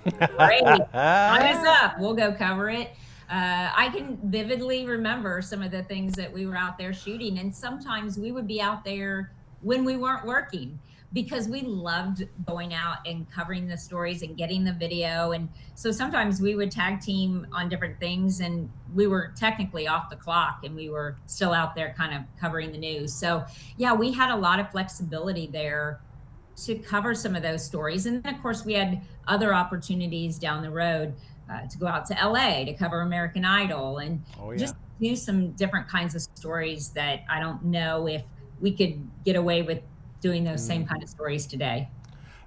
Great. Sign us up. We'll go cover it. I can vividly remember some of the things that we were out there shooting. And sometimes we would be out there when we weren't working because we loved going out and covering the stories and getting the video. And so sometimes we would tag team on different things, and we were technically off the clock and we were still out there kind of covering the news. So yeah, we had a lot of flexibility there to cover some of those stories. And then of course we had other opportunities down the road to go out to LA to cover American Idol and just do some different kinds of stories that I don't know if we could get away with doing those same kind of stories today.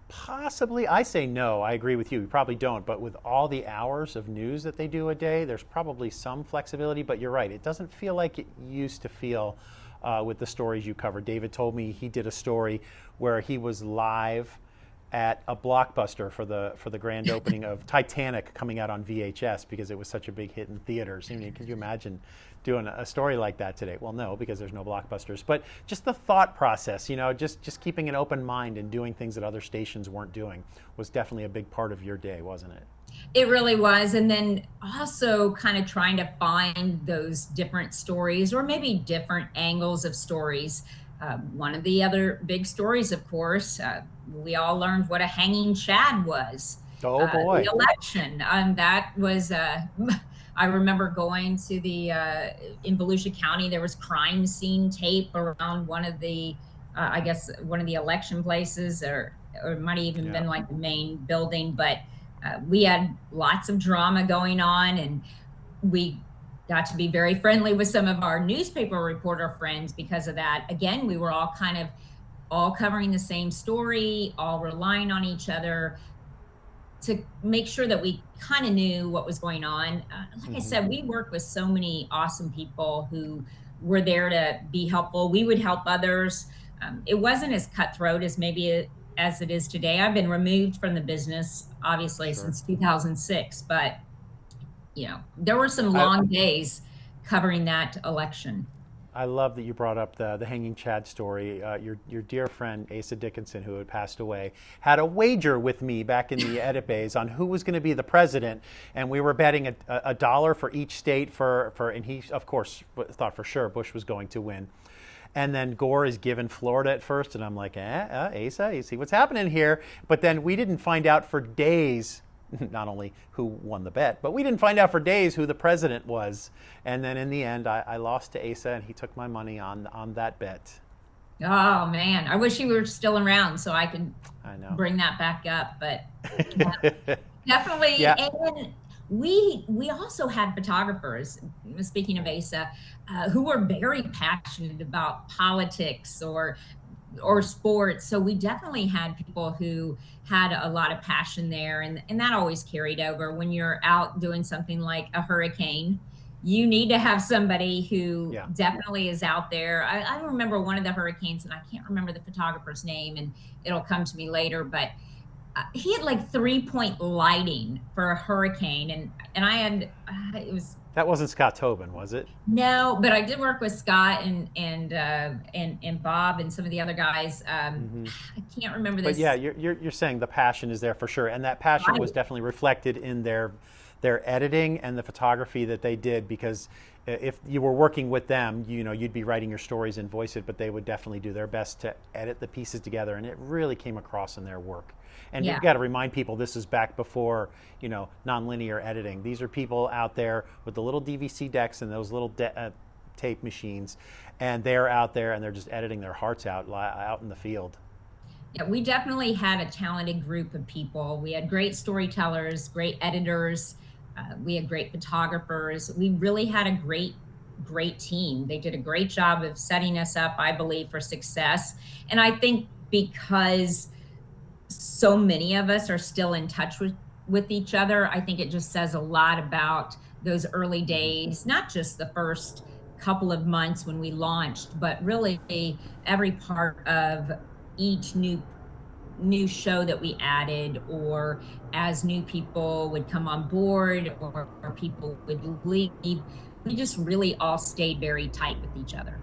Possibly. I say no. I agree with you. We probably don't. But with all the hours of news that they do a day, there's probably some flexibility. But you're right. It doesn't feel like it used to feel with the stories you covered. David told me he did a story where he was live at a Blockbuster for the grand opening of Titanic coming out on VHS because it was such a big hit in theaters. I mean, can you imagine doing a story like that today? Well, no, because there's no Blockbusters. But just the thought process, just keeping an open mind and doing things that other stations weren't doing was definitely a big part of your day, wasn't it? It really was. And then also kind of trying to find those different stories or maybe different angles of stories. One of the other big stories, of course, we all learned what a hanging chad was. Oh, boy. The election. That was, I remember going to in Volusia County, there was crime scene tape around one of the, I guess, one of the election places, or it might have even been like the main building. But we had lots of drama going on, and we got to be very friendly with some of our newspaper reporter friends because of that. Again, we were all covering the same story, all relying on each other to make sure that we kind of knew what was going on. Like I said, we worked with so many awesome people who were there to be helpful. We would help others. It wasn't as cutthroat as maybe as it is today. I've been removed from the business, obviously, since 2006, but there were some long days covering that election. I love that you brought up the hanging chad story. Your dear friend Asa Dickinson, who had passed away, had a wager with me back in the edit bays on who was going to be the president, and we were betting a dollar for each state and he of course thought for sure Bush was going to win. And then Gore is given Florida at first, and I'm like, Asa, you see what's happening here? But then we didn't find out for days not only who won the bet, but we didn't find out for days who the president was. And then in the end, I lost to Asa, and he took my money on that bet. Oh, man. I wish you were still around so I could bring that back up. But definitely. Yeah. And we also had photographers, speaking of Asa, who were very passionate about politics or sports. So we definitely had people who had a lot of passion there, and that always carried over. When you're out doing something like a hurricane, you need to have somebody who definitely is out there. I remember one of the hurricanes, and I can't remember the photographer's name, and it'll come to me later, but he had like 3-point lighting for a hurricane, and I had it was. That wasn't Scott Tobin, was it? No, but I did work with Scott and Bob and some of the other guys. I can't remember this. But yeah, you're saying the passion is there for sure, and that passion was definitely reflected in their editing and the photography that they did. Because if you were working with them, you'd be writing your stories and voice it, but they would definitely do their best to edit the pieces together, and it really came across in their work. And you've got to remind people this is back before, nonlinear editing. These are people out there with the little DVC decks and those little tape machines, and they're out there and they're just editing their hearts out in the field. Yeah, we definitely had a talented group of people. We had great storytellers, great editors. We had great photographers. We really had a great team. They did a great job of setting us up, I believe, for success. And I think because so many of us are still in touch with each other, I think it just says a lot about those early days, not just the first couple of months when we launched, but really every part of each new show that we added, or as new people would come on board or people would leave. We just really all stayed very tight with each other.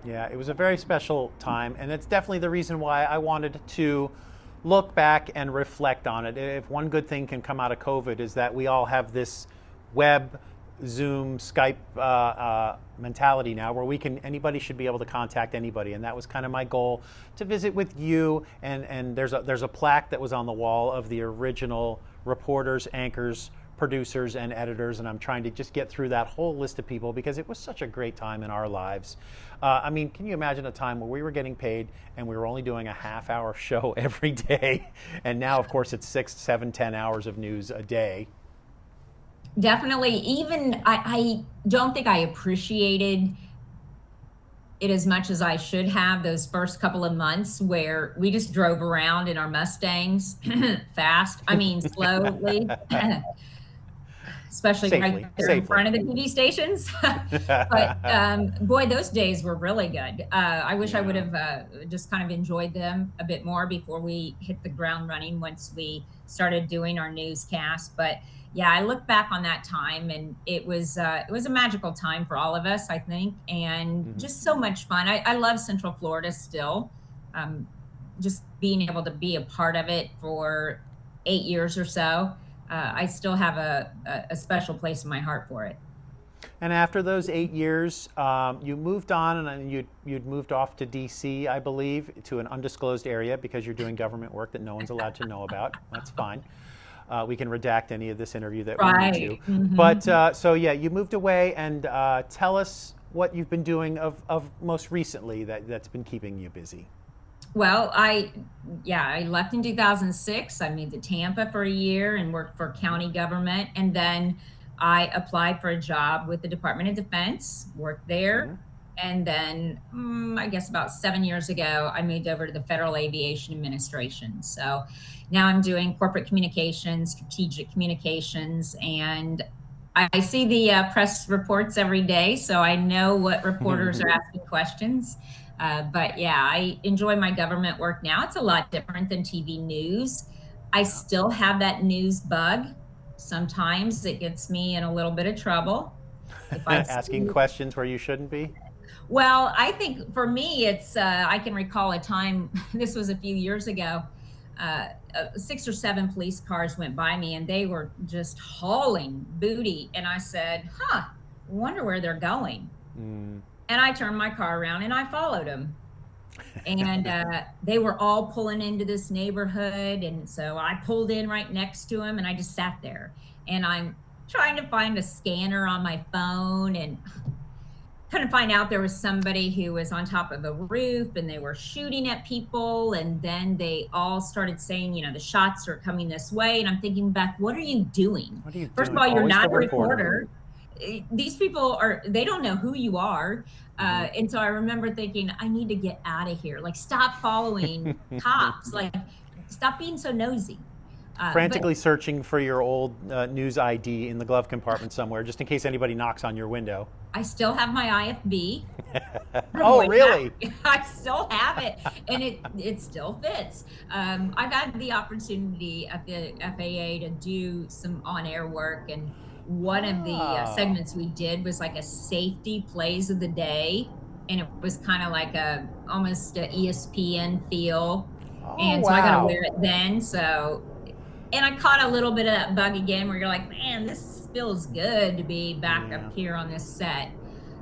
Yeah, it was a very special time, and it's definitely the reason why I wanted to look back and reflect on it. If one good thing can come out of COVID is that we all have this web, Zoom, Skype mentality now, where anybody should be able to contact anybody, and that was kind of my goal, to visit with you. And there's a plaque that was on the wall of the original reporters, anchors, producers, and editors, and I'm trying to just get through that whole list of people because it was such a great time in our lives. I mean, can you imagine a time where we were getting paid and we were only doing a half-hour show every day, and now, of course, it's 6, 7, 10 hours of news a day. Definitely. Even I don't think I appreciated it as much as I should have those first couple of months where we just drove around in our Mustangs fast. I mean, slowly, especially right there in front of the TV stations. But boy, those days were really good. I wish I would have just kind of enjoyed them a bit more before we hit the ground running once we started doing our newscast. But yeah, I look back on that time, and it was a magical time for all of us, I think, and just so much fun. I love Central Florida still. Just being able to be a part of it for 8 years or so, I still have a special place in my heart for it. And after those 8 years, you moved on, and you'd moved off to D.C., I believe, to an undisclosed area because you're doing government work that no one's allowed to know about. That's fine. We can redact any of this interview that we need to. But so yeah, you moved away, and tell us what you've been doing of most recently that's been keeping you busy. Well, I left in 2006. I moved to Tampa for a year and worked for county government, and then I applied for a job with the Department of Defense, worked there, and then I guess about 7 years ago, I moved over to the Federal Aviation Administration. So now I'm doing corporate communications, strategic communications, and I see the press reports every day, so I know what reporters are asking questions. But yeah, I enjoy my government work now. It's a lot different than TV news. I still have that news bug. Sometimes it gets me in a little bit of trouble. If I asking questions where you shouldn't be? Well, I think for me, it's, I can recall a time, this was a few years ago, 6 or 7 police cars went by me and they were just hauling booty. And I said, wonder where they're going. And I turned my car around and I followed them. And they were all pulling into this neighborhood. And so I pulled in right next to them and I just sat there. And I'm trying to find a scanner on my phone and kind of find out there was somebody who was on top of a roof and they were shooting at people. And then they all started saying, you know, the shots are coming this way. And I'm thinking, Beth, what are you doing? What are you First doing? of all, you're Always not a the reporter. These people they don't know who you are. And so I remember thinking, I need to get out of here. Like, stop following cops. Like, stop being so nosy. Frantically searching for your old news ID in the glove compartment somewhere, just in case anybody knocks on your window. I still have my IFB. Oh, really? I still have it, and it still fits. I've had the opportunity at the FAA to do some on-air work, and one of the segments we did was like a safety plays of the day, and it was kind of like almost a ESPN feel. And so I got to wear it then. So, and I caught a little bit of that bug again where you're like, man, this feels good to be back up here on this set.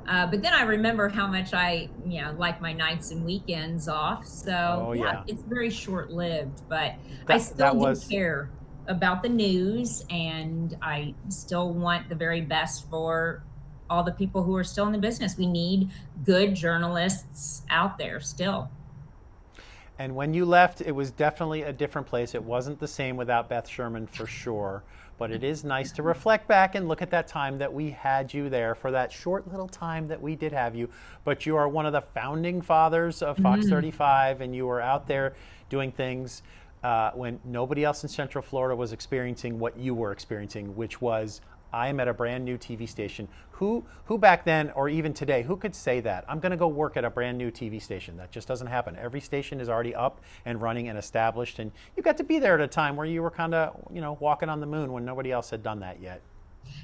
But then I remember how much I, like my nights and weekends off. So it's very short-lived, but I still do care about the news, and I still want the very best for all the people who are still in the business. We need good journalists out there still. And when you left, it was definitely a different place. It wasn't the same without Beth Sherman, for sure. But it is nice to reflect back and look at that time that we had you there, for that short little time that we did have you. But you are one of the founding fathers of Fox 35, and you were out there doing things when nobody else in Central Florida was experiencing what you were experiencing, which was, I am at a brand new TV station. Who back then, or even today, who could say that? I'm going to go work at a brand new TV station. That just doesn't happen. Every station is already up and running and established, and you got to be there at a time where you were kind of, walking on the moon when nobody else had done that yet.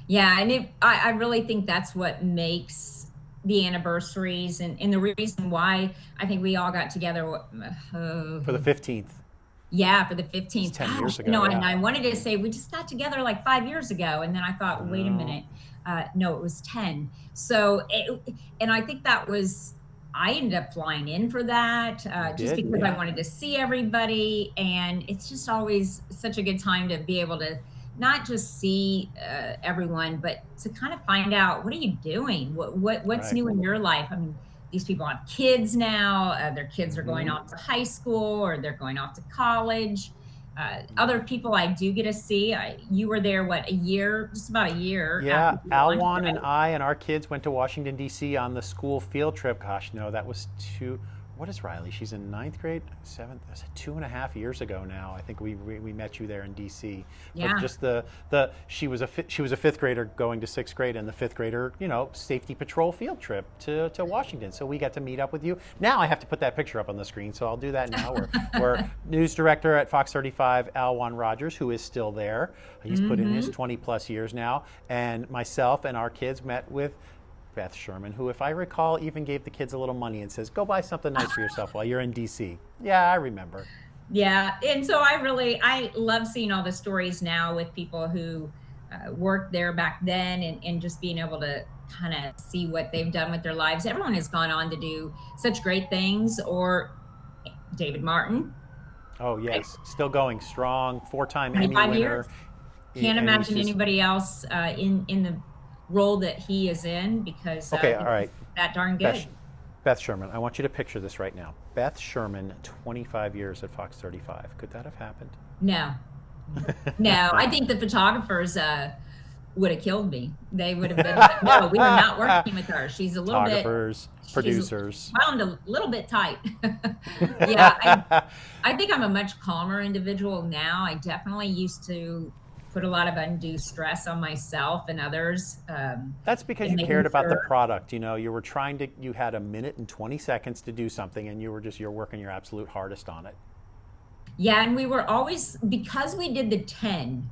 Yeah, and I really think that's what makes the anniversaries and the reason why I think we all got together. For the 15th. Yeah, for the 15th. It's 10 Gosh, years ago, no, yeah. and I wanted to say we just got together like 5 years ago, and then I thought, wait a No. minute, no, it was 10. So, and I think that was. I ended up flying in for that just did? because Yeah. I wanted to see everybody, and it's just always such a good time to be able to not just see everyone, but to kind of find out what are you doing, what's Right. new in your life. I mean, these people have kids now. Their kids are going off to high school or they're going off to college. Other people I do get to see. You were there, what, a year, just about a year? Yeah, after you launched, Alwan and right? I and our kids went to Washington, D.C. on the school field trip. Gosh, no, that was what is Riley? She's in ninth grade, seventh, 2.5 years ago now. I think we met you there in D.C. Yeah. For just she was a fifth grader going to sixth grade, and the fifth grader, safety patrol field trip to Washington. So we got to meet up with you. Now I have to put that picture up on the screen, so I'll do that now. We're news director at Fox 35, Alwan Rogers, who is still there. He's put in his 20 plus years now, and myself and our kids met with Beth Sherman, who, if I recall, even gave the kids a little money and says, go buy something nice for yourself while you're in D.C. Yeah, I remember. Yeah, and so I love seeing all the stories now with people who worked there back then, and just being able to kind of see what they've done with their lives. Everyone has gone on to do such great things. Or David Martin. Oh, yes, still going strong, 4-time Emmy 25 winner. years. Can't And imagine he's just- anybody else in the role that he is in, because Okay, all right. that darn good. Beth Sherman, I want you to picture this right now. Beth Sherman, 25 years at Fox 35. Could that have happened? No, no. I think the photographers would have killed me. They would have been like, no, we are not working with her. She's a little bit. Photographers, producers. Wound a little bit tight. Yeah, I think I'm a much calmer individual now. I definitely used to put a lot of undue stress on myself and others. That's because and you making cared about the sure- product. You were you had a minute and 20 seconds to do something, and you're working your absolute hardest on it. Yeah, and we were always, because we did the 10,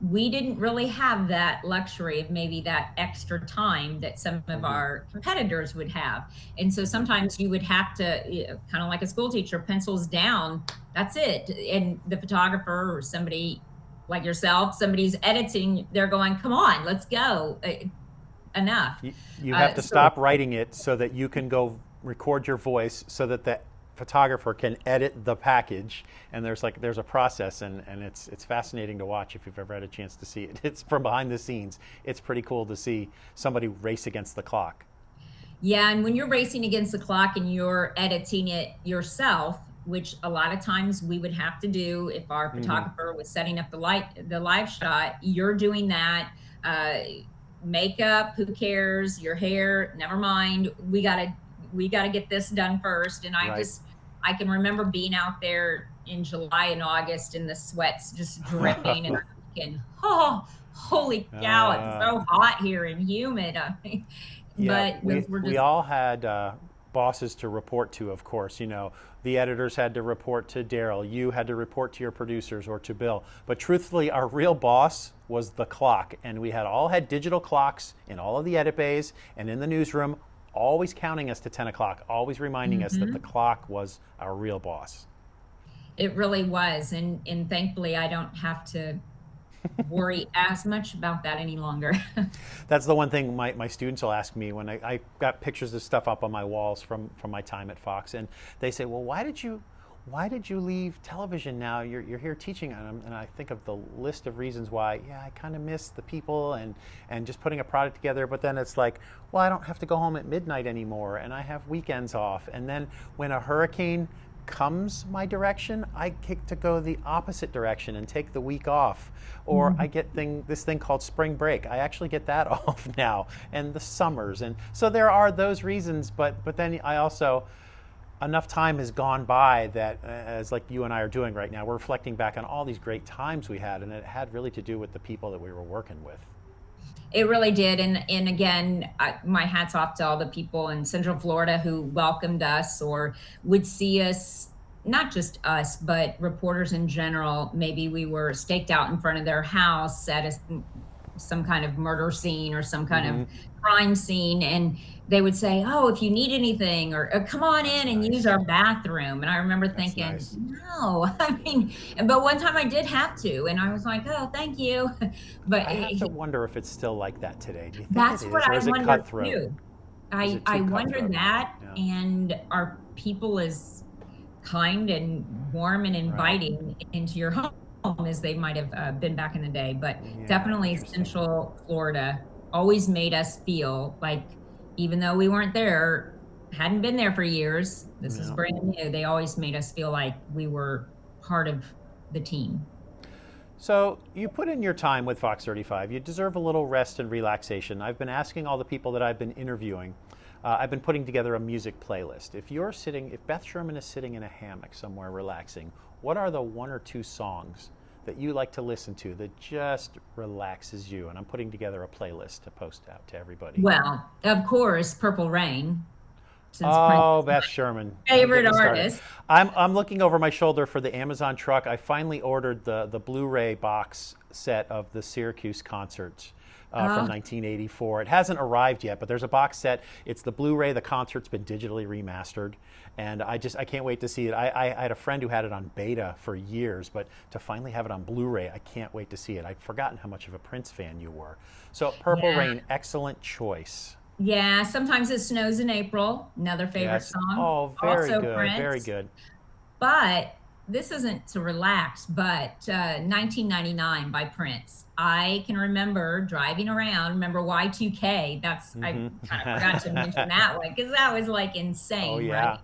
we didn't really have that luxury of maybe that extra time that some of our competitors would have. And so sometimes you would have to, kind of like a school teacher, pencils down, that's it. And the photographer or somebody like yourself, somebody's editing, they're going, come on, let's go. Enough. You have to stop writing it so that you can go record your voice so that the photographer can edit the package. And there's a process, and it's fascinating to watch if you've ever had a chance to see it. It's from behind the scenes. It's pretty cool to see somebody race against the clock. Yeah, and when you're racing against the clock and you're editing it yourself, which a lot of times we would have to do if our photographer was setting up the live shot, you're doing that. Makeup, who cares? Your hair, never mind. We gotta get this done first. And I can remember being out there in July and August and the sweats just dripping, and I'm thinking, oh, holy cow, it's so hot here and humid. Yeah, but we all had bosses to report to, of course. The editors had to report to Daryl. You had to report to your producers or to Bill. But truthfully, our real boss was the clock. And we all had digital clocks in all of the edit bays and in the newsroom, always counting us to 10 o'clock, always reminding us that the clock was our real boss. It really was. And thankfully, I don't have to worry as much about that any longer. That's the one thing my students will ask me when I got pictures of stuff up on my walls from my time at Fox, and they say, well, why did you leave television now? You're here teaching. And I think of the list of reasons why. Yeah, I kind of miss the people and just putting a product together. But then it's like, well, I don't have to go home at midnight anymore, and I have weekends off. And then when a hurricane comes my direction, I kick to go the opposite direction and take the week off. Or I get this thing called spring break. I actually get that off now, and the summers. And so there are those reasons, but then I also, enough time has gone by that, as like you and I are doing right now, we're reflecting back on all these great times we had, and it had really to do with the people that we were working with. It really did. And again, my hat's off to all the people in Central Florida who welcomed us or would see us, not just us, but reporters in general. Maybe we were staked out in front of their house at some kind of murder scene or some kind of crime scene, and they would say, "Oh, if you need anything, or come on in and use our bathroom." And I remember thinking, "No," I mean, but one time I did have to, and I was like, "Oh, thank you." But I have to wonder if it's still like that today. Do you think that's it is, what or I is it wondered cutthroat? too. Is it I too wondered cutthroat? that, Yeah. and are people as kind and warm and inviting into your home as they might have been back in the day? But Yeah, definitely interesting. Central Florida always made us feel like, even though we weren't there, hadn't been there for years, this is Yeah. brand new, they always made us feel like we were part of the team. So you put in your time with Fox 35. You deserve a little rest and relaxation. I've been asking all the people that I've been interviewing. I've been putting together a music playlist. If Beth Sherman is sitting in a hammock somewhere relaxing, what are the one or two songs that you like to listen to that just relaxes you? And I'm putting together a playlist to post out to everybody. Well, of course, Purple Rain, since Oh, Prince Beth Sherman. is my favorite Don't get me started. artist. I'm looking over my shoulder for the Amazon truck. I finally ordered the Blu-ray box set of the Syracuse concerts from 1984. It hasn't arrived yet, but there's a box set. It's the Blu-ray. The concert's been digitally remastered, and I can't wait to see it. I had a friend who had it on beta for years, but to finally have it on Blu-ray, I can't wait to see it. I'd forgotten how much of a Prince fan you were. So Purple Yeah. Rain, excellent choice. Yeah, Sometimes It Snows in April, another favorite Yes. song. Oh, very Also good. Prince. Very good. But this isn't to relax, but 1999 by Prince. I can remember driving around, remember Y2K. I kind of forgot to mention that one because that was like insane, Oh, yeah.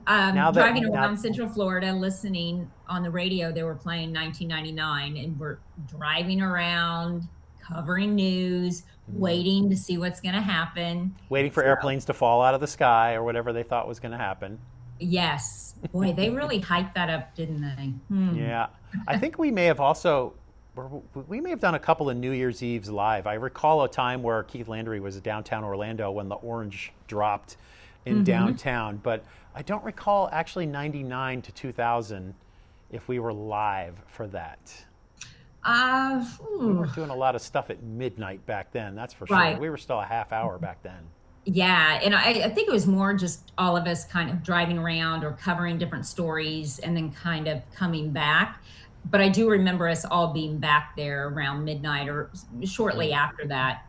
right? Driving around Central Florida, listening on the radio, they were playing 1999, and we're driving around, covering news, waiting to see what's going to happen. Waiting for airplanes to fall out of the sky or whatever they thought was going to happen. Yes. Boy, they really hyped that up, didn't they? Yeah. I think we may have done a couple of New Year's Eves live. I recall a time where Keith Landry was downtown Orlando when the orange dropped in downtown, but I don't recall actually 99 to 2000 if we were live for that. We weren't doing a lot of stuff at midnight back then, that's for sure. Right. We were still a half hour back then. Yeah, and I think it was more just all of us kind of driving around or covering different stories and then kind of coming back. But I do remember us all being back there around midnight or shortly after that.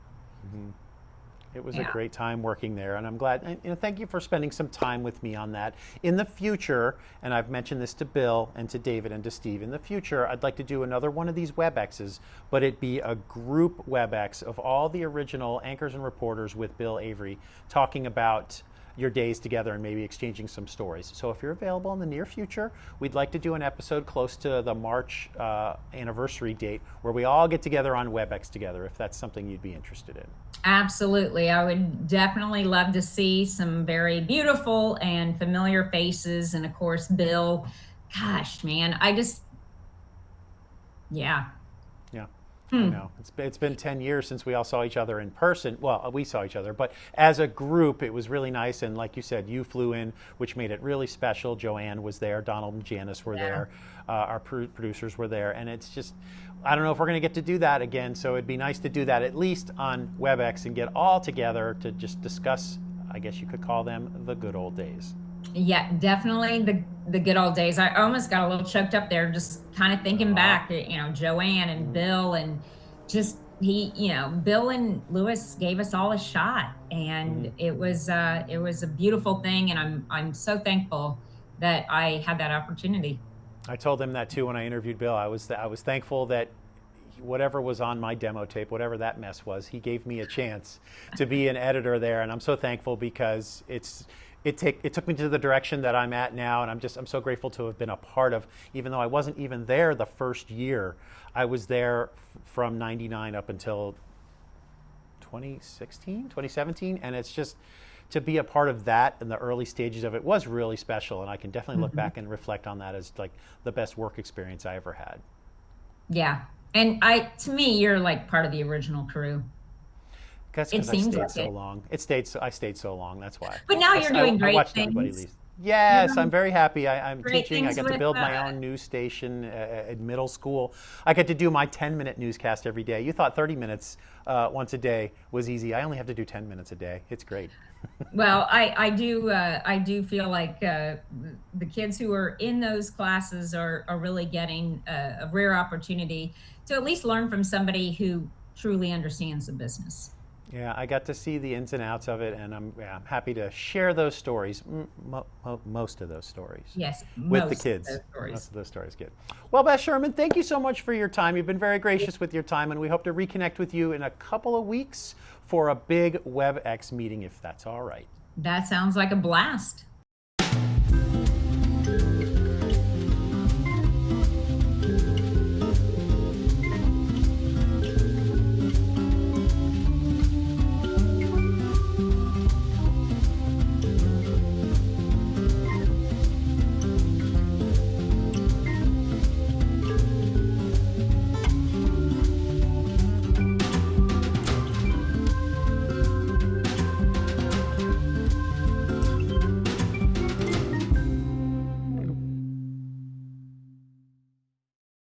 It was a great time working there, and I'm glad. And thank you for spending some time with me on that. In the future, and I've mentioned this to Bill and to David and to Steve, in the future, I'd like to do another one of these WebExes, but it be a group WebEx of all the original anchors and reporters with Bill Avery talking about your days together and maybe exchanging some stories. So if you're available in the near future, we'd like to do an episode close to the March anniversary date where we all get together on WebEx together, if that's something you'd be interested in. Absolutely. I would definitely love to see some very beautiful and familiar faces. And of course, Bill, gosh, man, yeah. I know. It's been 10 years since we all saw each other in person. Well, we saw each other, but as a group, it was really nice. And like you said, you flew in, which made it really special. Joanne was there. Donald and Janice were there. Our producers were there. And it's just, I don't know if we're going to get to do that again. So it'd be nice to do that at least on WebEx and get all together to just discuss, I guess you could call them the good old days. Yeah, definitely the good old days. I almost got a little choked up there just kind of thinking back at, Joanne and Bill, and just Bill and Lewis gave us all a shot, and it was a beautiful thing, and I'm so thankful that I had that opportunity. I told him that too when I interviewed Bill. I was thankful that whatever was on my demo tape, whatever that mess was, he gave me a chance to be an editor there, and I'm so thankful because it took me to the direction that I'm at now, and I'm so grateful to have been a part of, even though I wasn't even there the first year. I was there from 99 up until 2017, and it's just to be a part of that in the early stages of it was really special, and I can definitely look back and reflect on that as like the best work experience I ever had. Yeah, and to me, you're like part of the original crew. That's because I stayed so long. I stayed so long. That's why. But now you're doing great I watched things. everybody leave. Yes, You're I'm very happy. I'm great teaching. I things get to with, build my own news station at middle school. I get to do my 10-minute newscast every day. You thought 30 minutes once a day was easy. I only have to do 10 minutes a day. It's great. Well, I do feel like the kids who are in those classes are really getting a rare opportunity to at least learn from somebody who truly understands the business. Yeah, I got to see the ins and outs of it, and I'm happy to share those stories, most of those stories, Yes, with the most kids. of those stories. Most of those stories, good. Well, Beth Sherman, thank you so much for your time. You've been very gracious with your time, and we hope to reconnect with you in a couple of weeks for a big WebEx meeting, if that's all right. That sounds like a blast.